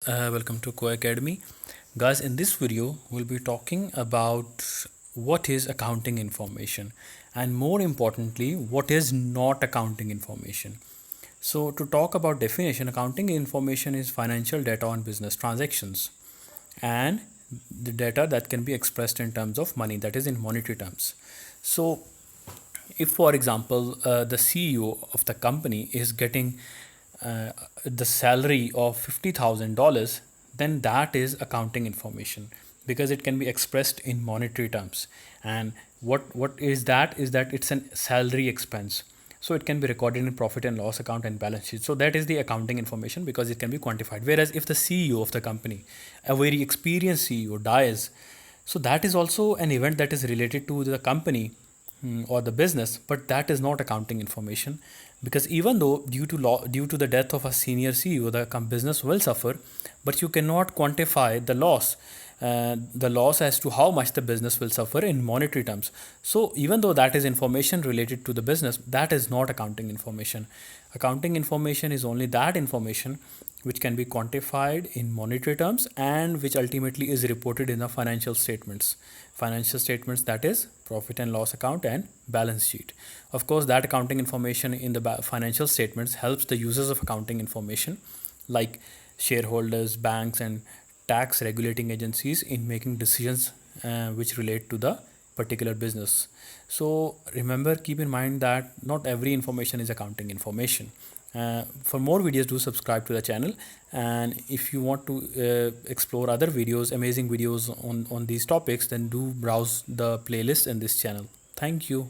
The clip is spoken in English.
Welcome to Co Academy. Guys, in this video, we'll be talking about what is accounting information and more importantly, what is not accounting information. So, to talk about definition, accounting information is financial data on business transactions and the data that can be expressed in terms of money, that is, in monetary terms. So, if for example the CEO of the company is getting the salary of $50,000, then that is accounting information because it can be expressed in monetary terms. And what is that it's a salary expense, so it can be recorded in profit and loss account and balance sheet. So that is the accounting information because it can be quantified. Whereas if the CEO of the company, a very experienced CEO, dies, so that is also an event that is related to the company, or the business, but that is not accounting information because even though due to the death of a senior CEO, the business will suffer, but you cannot quantify the loss as to how much the business will suffer in monetary terms. So even though that is information related to the business, that is not accounting information. Accounting information is only that information which can be quantified in monetary terms and which ultimately is reported in the financial statements, that is profit and loss account and balance sheet. Of course, that accounting information in the financial statements helps the users of accounting information like shareholders, banks and tax regulating agencies in making decisions which relate to the particular business. So remember, keep in mind that not every information is accounting information. For more videos, do subscribe to the channel, and if you want to explore other videos, amazing videos on these topics, then do browse the playlist in this channel. Thank you.